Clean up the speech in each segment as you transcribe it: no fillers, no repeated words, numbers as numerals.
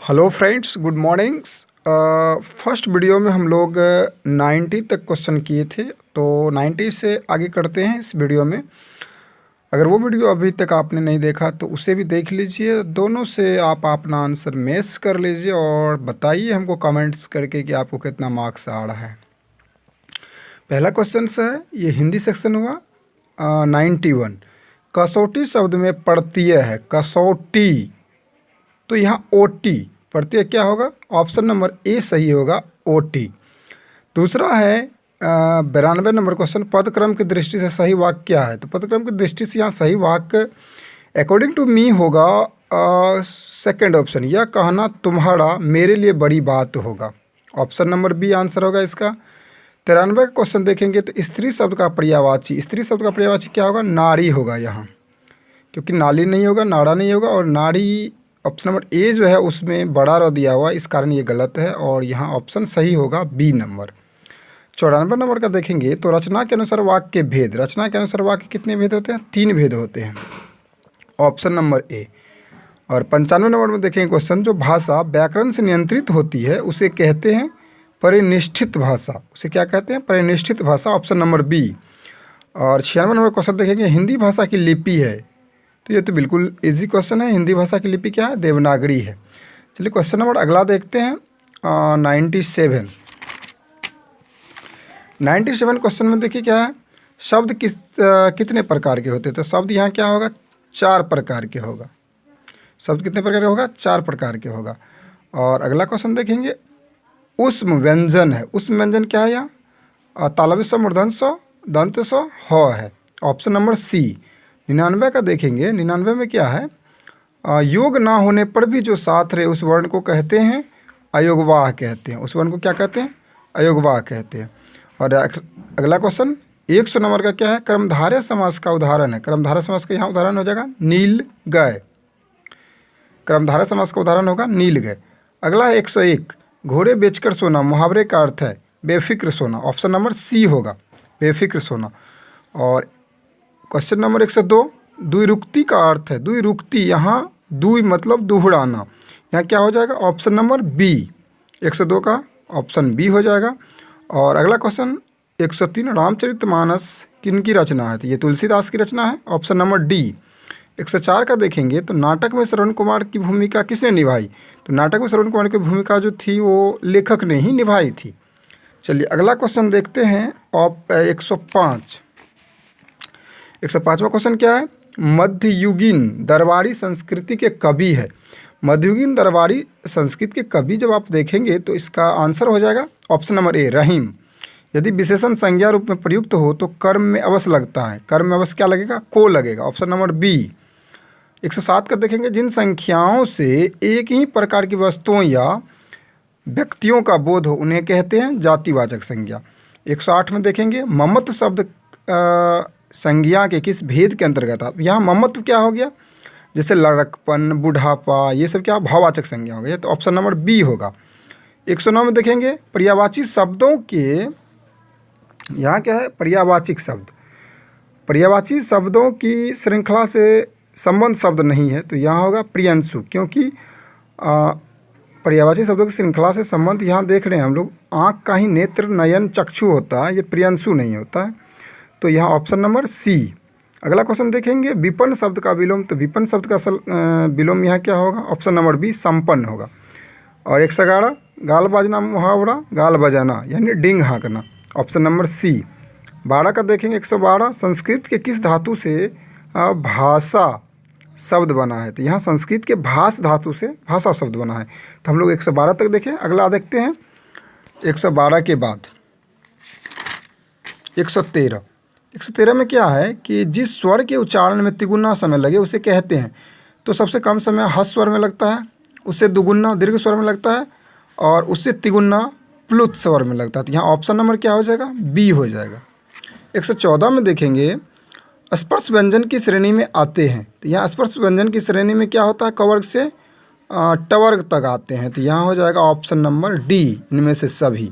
Hello friends, good mornings. First video में हम लोग 90 तक क्वेश्चन किए थे, तो 90 से आगे करते हैं इस वीडियो में। अगर वो वीडियो अभी तक आपने नहीं देखा तो उसे भी देख लीजिए। दोनों से आप अपना आंसर मैच कर लीजिए और बताइए हमको कमेंट्स करके कि आपको कितना मार्क्स आ रहा है। पहला क्वेश्चन है, ये हिंदी सेक्शन हुआ 91। कसौटी शब्द में प्रत्यय है कसौटी, तो यहाँ ओटी प्रत्यय क्या होगा? ऑप्शन नंबर ए सही होगा, ओटी। दूसरा है 92 नंबर क्वेश्चन, पदक्रम की दृष्टि से सही वाक्य क्या है? तो पदक्रम की दृष्टि से यहाँ सही वाक्य अकॉर्डिंग टू मी होगा सेकंड ऑप्शन, यह कहना तुम्हारा मेरे लिए बड़ी बात होगा। ऑप्शन नंबर बी आंसर होगा इसका। 93 का क्वेश्चन देखेंगे तो स्त्री शब्द का पर्यायवाची, स्त्री शब्द का पर्यायवाची क्या होगा? नारी होगा यहाँ, क्योंकि नाली नहीं होगा, नाड़ा नहीं होगा, और नारी ऑप्शन नंबर ए जो है उसमें बड़ा र दिया हुआ, इस कारण ये गलत है और यहाँ ऑप्शन सही होगा बी नंबर। 94 नंबर का देखेंगे तो रचना के अनुसार वाक्य के भेद, रचना के अनुसार वाक्य कितने भेद होते हैं? 3 भेद होते हैं, ऑप्शन नंबर ए। और 95 नंबर में देखेंगे क्वेश्चन, जो भाषा व्याकरण से नियंत्रित होती है उसे कहते हैं परिनिष्ठित भाषा, उसे क्या कहते हैं? परिनिष्ठित भाषा, ऑप्शन नंबर बी। और 96 नंबर क्वेश्चन देखेंगे, हिंदी भाषा की लिपि है, तो ये तो बिल्कुल इजी क्वेश्चन है। हिंदी भाषा की लिपि क्या है? देवनागरी है। चलिए क्वेश्चन नंबर अगला देखते हैं 97। 97 क्वेश्चन में देखिए क्या है, शब्द कितने प्रकार के होते हैं? तो शब्द यहाँ क्या होगा? 4 प्रकार के होगा। शब्द कितने प्रकार के होगा? 4 प्रकार के होगा। और अगला क्वेश्चन देखेंगे, उष्म व्यंजन है, उष्म व्यंजन क्या है? यहाँ तालव्य स मूर्धन्य स दंत स ह है, ऑप्शन नंबर सी। 99 का देखेंगे, 99 में क्या है? योग ना होने पर भी जो साथ रहे उस वर्ण को कहते हैं अयोगवाह कहते हैं, उस वर्ण को क्या कहते हैं? अयोगवाह कहते हैं। और अगला क्वेश्चन 100 नंबर का क्या है? कर्मधारय समास का उदाहरण है, कर्मधारय समास का यहाँ उदाहरण हो जाएगा नील गए, कर्मधारय समास का उदाहरण होगा नील गए। अगला है 101, घोड़े बेचकर सोना, मुहावरे का अर्थ है बेफिक्र सोना, ऑप्शन नंबर सी होगा, बेफिक्र सोना। और क्वेश्चन नंबर 102, द्विरुक्ति का अर्थ है, द्विरुक्ति यहाँ द्वि मतलब दुहराना, यहाँ क्या हो जाएगा? ऑप्शन नंबर बी, 102 का ऑप्शन बी हो जाएगा। और अगला क्वेश्चन 103, रामचरितमानस किनकी रचना है? तो ये तुलसीदास की रचना है, ऑप्शन नंबर डी। 104 का देखेंगे तो नाटक में श्रवण कुमार की भूमिका किसने निभाई? तो नाटक में श्रवण कुमार की भूमिका जो थी वो लेखक ने ही निभाई थी। चलिए अगला क्वेश्चन देखते हैं 105। 105वां क्वेश्चन क्या है? मध्ययुगीन दरबारी संस्कृति के कवि है, मध्ययुगीन दरबारी संस्कृत के कवि जब आप देखेंगे तो इसका आंसर हो जाएगा ऑप्शन नंबर ए, रहीम। यदि विशेषण संज्ञा रूप में प्रयुक्त हो तो कर्म में अवश्य लगता है, कर्म में अवश्य क्या लगेगा? को लगेगा, ऑप्शन नंबर बी। 107 का देखेंगे, जिन संख्याओं से एक ही प्रकार की वस्तुओं या व्यक्तियों का बोध हो उन्हें कहते हैं जातिवाचक संज्ञा। 108 में देखेंगे, ममत्व शब्द संज्ञा के किस भेद के अंतर्गत आता? यहाँ ममत्व क्या हो गया? जैसे लड़कपन, बुढ़ापा, ये सब क्या भाववाचक संज्ञा हो गई, तो ऑप्शन नंबर बी होगा। 109 में देखेंगे, पर्यायवाची शब्दों के, यहाँ क्या है? पर्यायवाचिक शब्द, पर्यायवाची शब्दों की श्रृंखला से संबंध शब्द नहीं है, तो यहाँ होगा प्रियंशु, क्योंकि पर्यायवाची शब्दों की श्रृंखला से संबंध यहाँ देख रहे हैं हम लोग, आँख का ही नेत्र नयन चक्षु होता है, ये प्रियंशु नहीं होता है, तो यहाँ ऑप्शन नंबर सी। अगला क्वेश्चन देखेंगे, विपन्न शब्द का विलोम, तो विपन्न शब्द का विलोम यहाँ क्या होगा? ऑप्शन नंबर बी, संपन्न होगा। और 111, गाल बाजना मुहावरा, गाल बजाना यानी डिंग हाँकना, ऑप्शन नंबर सी। 12 का देखेंगे 112, संस्कृत के किस धातु से भाषा शब्द बना है? तो यहाँ संस्कृत के भाष धातु से भाषा शब्द बना है, तो हम लोग 112 तक देखें। अगला देखते हैं 112 के बाद 113। 113 में क्या है कि जिस स्वर के उच्चारण में तिगुना समय लगे उसे कहते हैं, तो सबसे कम समय हस स्वर में लगता है, उससे दुगुना दीर्घ स्वर में लगता है, और उससे तिगुना प्लुत स्वर में लगता है, तो यहाँ ऑप्शन नंबर क्या हो जाएगा? बी हो जाएगा। 114 में देखेंगे, स्पर्श व्यंजन की श्रेणी में आते हैं, तो यहाँ स्पर्श व्यंजन की श्रेणी में क्या होता है? कवर्ग से टवर्ग तक आते हैं, तो यहाँ हो जाएगा ऑप्शन नंबर डी, इनमें से सभी।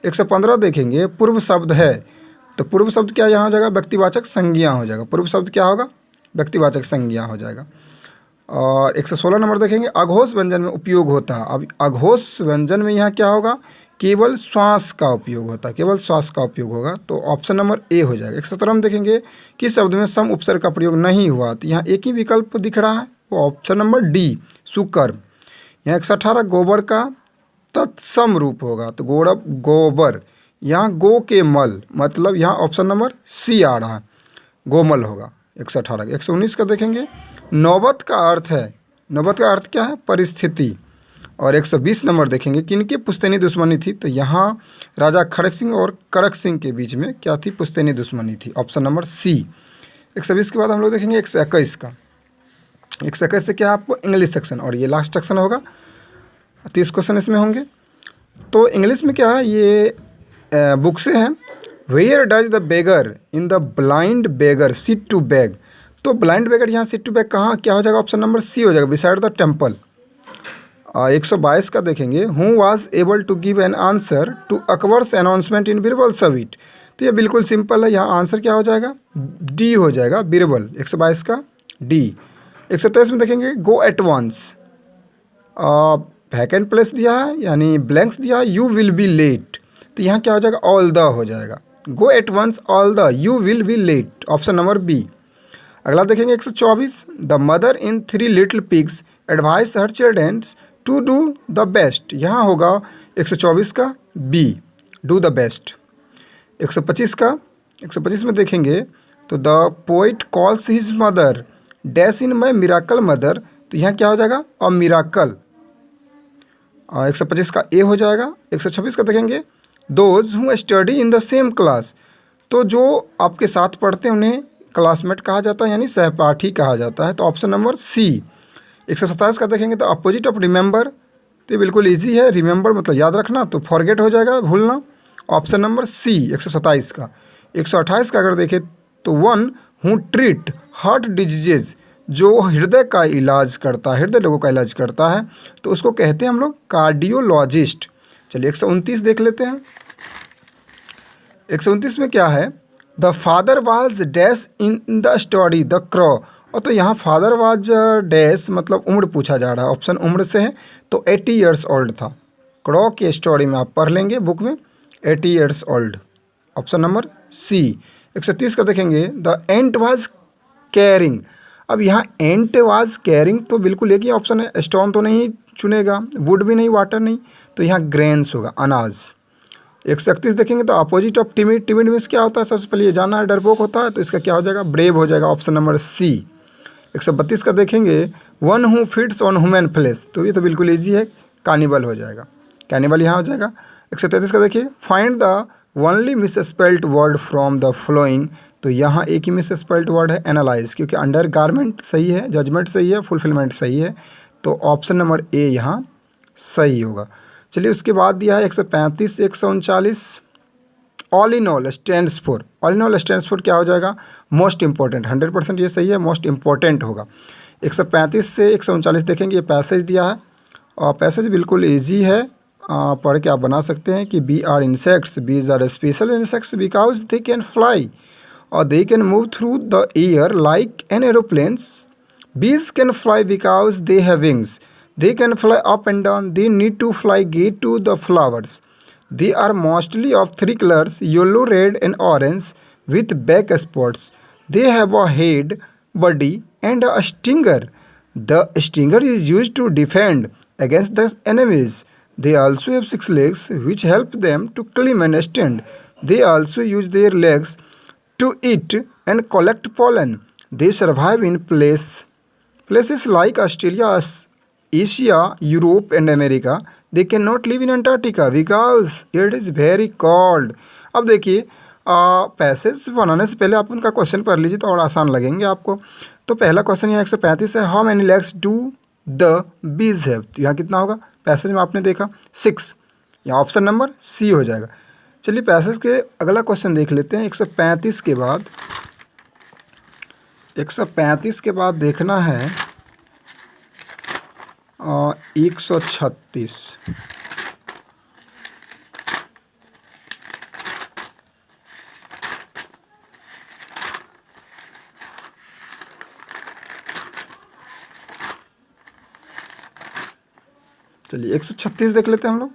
115 देखेंगे, पूर्व शब्द है, तो पूर्व शब्द क्या यहाँ हो जाएगा? व्यक्तिवाचक संज्ञा हो जाएगा, पूर्व शब्द क्या होगा? व्यक्तिवाचक संज्ञा हो जाएगा। और 116 नंबर देखेंगे, अघोष व्यंजन में उपयोग होता है। अब अघोष व्यंजन में यहाँ क्या होगा, केवल श्वास का उपयोग होता है, केवल श्वास का उपयोग होगा, तो ऑप्शन नंबर ए हो जाएगा। 117 में देखेंगे किस शब्द में सम उपसर्ग का प्रयोग नहीं हुआ, तो यहाँ एक ही विकल्प दिख रहा है, वो ऑप्शन नंबर डी सुकर्म। यहाँ 118 गोबर का तत्सम रूप होगा, तो गोरब गोबर, यहाँ गो के मल, मतलब यहाँ ऑप्शन नंबर सी आ रहा है, गोमल होगा 118 का। 119 का देखेंगे, नौबत का अर्थ है, नौबत का अर्थ क्या है, परिस्थिति। और 120 नंबर देखेंगे, किनकी पुश्तैनी दुश्मनी थी, तो यहाँ राजा खड़क सिंह और कड़क सिंह के बीच में क्या थी, पुश्तैनी दुश्मनी थी, ऑप्शन नंबर सी। 120 के बाद हम लोग देखेंगे 121 का। 121 से क्या आपको इंग्लिश सेक्शन, और ये लास्ट सेक्शन होगा, 30 क्वेश्चन इसमें होंगे। तो इंग्लिश में क्या है, ये बुक से है, where does the beggar in the blind beggar sit to beg, तो ब्लाइंड बेगर यहाँ सिट टू बैग कहाँ क्या हो जाएगा, ऑप्शन नंबर सी हो जाएगा, बिसाइड द टेम्पल। 122 का देखेंगे, who was able to give an answer to Akbar's announcement in Birbal wit, तो ये बिल्कुल सिंपल है, यहाँ आंसर क्या हो जाएगा, डी हो जाएगा, बीरबल। 122 का डी। 123 में देखेंगे, go at once, vacant place दिया है यानी ब्लैंक्स दिया है, यू विल बी लेट, तो यहाँ क्या हो जाएगा, ऑल द हो जाएगा, go at once all the you will be late, option number B. अगला देखेंगे 124, the mother in 3 little pigs advice her childrens to do the best, यहाँ होगा 124 का बी, डू द बेस्ट। 125 का, 125 में देखेंगे, तो the poet calls his mother dash in my miracle mother, तो यहाँ क्या हो जाएगा, अ मिराकल। 125 का ए हो जाएगा। 126 का देखेंगे, those who study in the same class, तो जो आपके साथ पढ़ते हैं उन्हें क्लासमेट कहा जाता है यानी सहपाठी कहा जाता है, तो ऑप्शन नंबर सी। 127 का देखेंगे, तो अपोजिट ऑफ रिमेंबर, तो ये बिल्कुल इजी है, रिमेंबर मतलब याद रखना, तो फॉरगेट हो जाएगा, भूलना, ऑप्शन नंबर सी 127 का। 128 का अगर देखें, तो one who treat heart diseases, जो हृदय का इलाज करता है, हृदय रोगों का इलाज करता है, तो उसको कहते हैं हम लोग कार्डियोलॉजिस्ट। चलिए 129 देख लेते हैं। 129 में क्या है, the father was dash in the story the crow, और तो यहाँ फादर वाज डैश मतलब उम्र पूछा जा रहा है, ऑप्शन उम्र से है, तो 80 ईयर्स ओल्ड था। क्रॉ की स्टोरी में आप पढ़ लेंगे बुक में, 80 years old, option number C. 130 का देखेंगे, द एंट वाज कैरिंग, अब यहाँ एंट वाज कैरिंग तो बिल्कुल एक ही ऑप्शन है, स्टोन तो नहीं चुनेगा, वुड भी नहीं, वाटर नहीं, तो यहाँ ग्रेन्स होगा, अनाज। 131 देखेंगे, तो opposite of timid, timid means क्या होता है, सबसे पहले ये जानना है, डरपोक होता है, तो इसका क्या हो जाएगा, ब्रेव हो जाएगा, ऑप्शन नंबर सी। 132 का देखेंगे, one who fits on human flesh, तो ये तो बिल्कुल ईजी है, कानिबल हो जाएगा, कैनिबल यहाँ हो जाएगा। 133 का देखिए, find the only misspelled word from the flowing, तो यहाँ एक ही मिसस्पेल्ड वर्ड है, एनालाइज, क्योंकि अंडर गारमेंट सही है, जजमेंट सही है, फुलफिलमेंट सही है, तो ऑप्शन नंबर ए यहाँ सही होगा। चलिए उसके बाद दिया है 135 139, all in all stands for, all in all stands for क्या हो जाएगा, मोस्ट इंपॉर्टेंट, 100% ये सही है, मोस्ट इंपॉर्टेंट होगा। 135 से 139 देखेंगे, ये पैसेज दिया है, और पैसेज बिल्कुल ईजी है, पढ़ के आप बना सकते हैं कि bee are insects, bees are special insects because they can fly और they can move through the air like an aeroplanes, bees can fly because they have wings, they can fly up and down, they need to fly get to the flowers, they are mostly of 3 colors, yellow, red and orange with black spots, they have a head, body and a stinger, the stinger is used to defend against the enemies, they also have 6 legs which help them to climb and stand, they also use their legs to eat and collect pollen, they survive in places like Australia, Asia, Europe and America, they cannot live in Antarctica because it is very cold। अब देखिए passage बनाने से पहले आप उनका question पढ़ लीजिए तो और आसान लगेंगे आपको। तो पहला क्वेश्चन यहाँ 135 है, how many legs do the bees have, तो यहाँ कितना होगा, पैसेज में आपने देखा 6, यहाँ ऑप्शन नंबर सी हो जाएगा। चलिए पैसेज के अगला क्वेश्चन देख लेते हैं। 135 के बाद 135 के बाद देखना है 136। चलिए 136 देख लेते हैं हम लोग।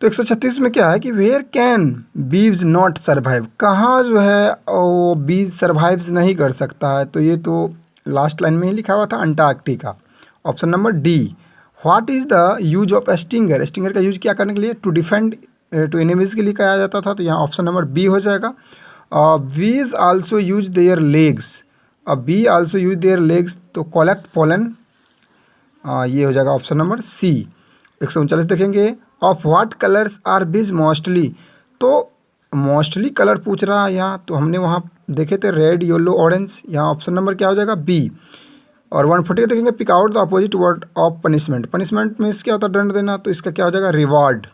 तो 136 में क्या है कि वेयर कैन बीव्स नॉट सर्वाइव, कहाँ जो है वो बीज सर्वाइव्स नहीं कर सकता है, तो ये तो लास्ट लाइन में ही लिखा हुआ था, Antarctica. Option number D. What is the use of stinger, stinger का यूज क्या करने के लिए, टू डिफेंड टू एनिमीज के लिए किया जाता था, तो यहाँ ऑप्शन नंबर बी हो जाएगा। Bees also use their legs, bee also use their legs to collect pollen, ये हो जाएगा ऑप्शन नंबर सी। 139 देखेंगे, of what colours are bees mostly, तो मोस्टली कलर पूछ रहा है यहाँ, तो हमने वहाँ देखे थे रेड येलो ऑरेंज, यहाँ ऑप्शन नंबर क्या हो जाएगा बी। और 140 देखेंगे, pick out the opposite word of punishment, punishment means क्या होता है, दंड देना, तो इसका क्या हो जाएगा रिवार्ड,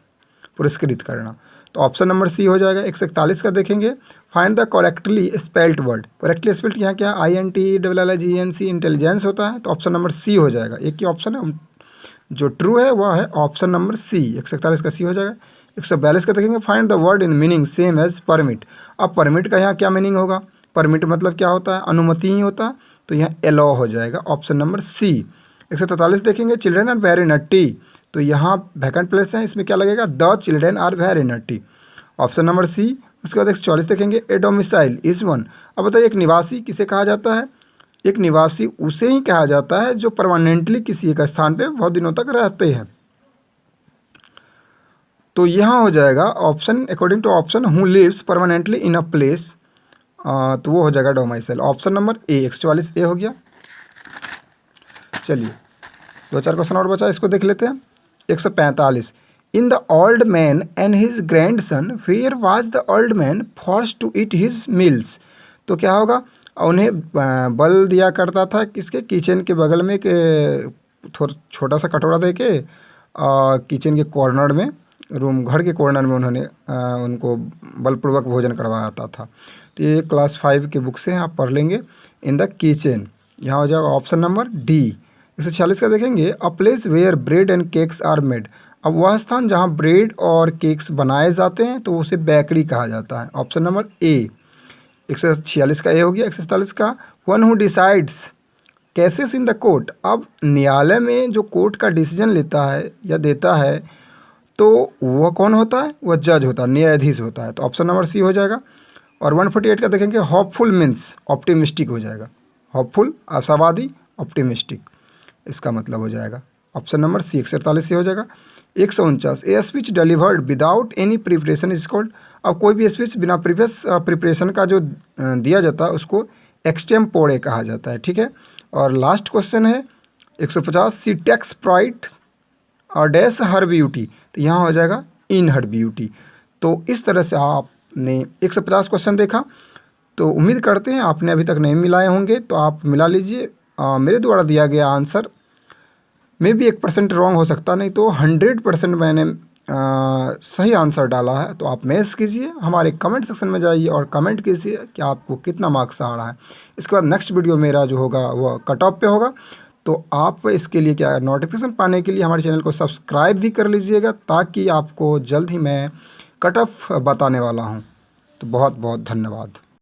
पुरस्कृत करना, तो ऑप्शन नंबर सी हो जाएगा। 141 का देखेंगे, find the correctly spelled word, correctly spelled यहाँ क्या INTELLIGENC इंटेलिजेंस होता है, तो ऑप्शन नंबर सी हो जाएगा। एक ही ऑप्शन है जो ट्रू है वह है ऑप्शन नंबर सी, 141 का सी हो जाएगा। 142 का देखेंगे, find the word in meaning same as permit, अब परमिट का यहाँ क्या मीनिंग होगा, परमिट मतलब क्या होता है, अनुमति ही होता है, तो यहाँ एलो हो जाएगा ऑप्शन नंबर सी। 143 देखेंगे, चिल्ड्रेन आर वेरी नट्टी, तो यहाँ वैकेंट प्लेस है, इसमें क्या लगेगा, the children are very naughty, option number C. उसके बाद 144 देखेंगे, ए डोमिसाइल इज वन, अब बताइए एक निवासी किसे कहा जाता है, एक निवासी उसे ही कहा जाता है जो परमानेंटली किसी एक स्थान पे बहुत दिनों तक रहते हैं, तो यहाँ हो जाएगा option according to option who lives permanently in a place, तो वो हो जाएगा डोमाइसाइल, ऑप्शन नंबर ए। 144 ए हो गया। चलिए 2-4 क्वेश्चन और बचा, इसको देख लेते हैं। 145, in the old man and his grandson where was the old man forced to eat his meals, तो क्या होगा, उन्हें बल दिया करता था किसके, किचन के बगल में थोड़ा छोटा सा कटोरा दे के किचन के कॉर्नर में, रूम घर के कॉर्नर में उन्होंने उनको बलपूर्वक भोजन करवाता था, तो ये क्लास 5 के बुक से आप पढ़ लेंगे, इन द किचन, यहाँ हो जाएगा ऑप्शन नंबर डी। 146 का देखेंगे, a place where bread and cakes are made, अब वह स्थान जहाँ ब्रेड और केक्स बनाए जाते हैं तो उसे बेकरी कहा जाता है, ऑप्शन नंबर ए। 146 का ए हो गया। 147 का, one who decides cases in the court, अब न्यायालय में जो कोर्ट का डिसीजन लेता है या देता है तो वह कौन होता है, वह जज होता है, न्यायाधीश होता है, तो ऑप्शन नंबर सी हो जाएगा। और 148 का देखेंगे, होपफुल मीन्स ऑप्टिमिस्टिक हो जाएगा, होपफुल आशावादी, ऑप्टिमिस्टिक इसका मतलब हो जाएगा ऑप्शन नंबर सी। 148 से हो जाएगा। 149, a speech delivered without any preparation is called, अब कोई भी स्पीच बिना प्रिपरेशन का जो दिया जाता है उसको एक्सटेम्पोरे कहा जाता है, ठीक है। और लास्ट क्वेश्चन है 150, सी टेक्स प्राइड और डैश हर ब्यूटी, तो यहाँ हो जाएगा इन हर ब्यूटी। तो इस तरह से आपने 150 क्वेश्चन देखा, तो उम्मीद करते हैं आपने अभी तक नहीं मिलाए होंगे, तो आप मिला लीजिए। मेरे द्वारा दिया गया आंसर में भी 1% रॉन्ग हो सकता, नहीं तो 100% मैंने सही आंसर डाला है, तो आप मैच कीजिए, हमारे कमेंट सेक्शन में जाइए और कमेंट कीजिए कि आपको कितना मार्क्स आ रहा है। इसके बाद नेक्स्ट वीडियो मेरा जो होगा वह कट ऑफ पे होगा, तो आप इसके लिए क्या नोटिफिकेशन पाने के लिए हमारे चैनल को सब्सक्राइब भी कर लीजिएगा, ताकि आपको जल्द ही मैं कट ऑफ बताने वाला हूँ। तो बहुत बहुत धन्यवाद।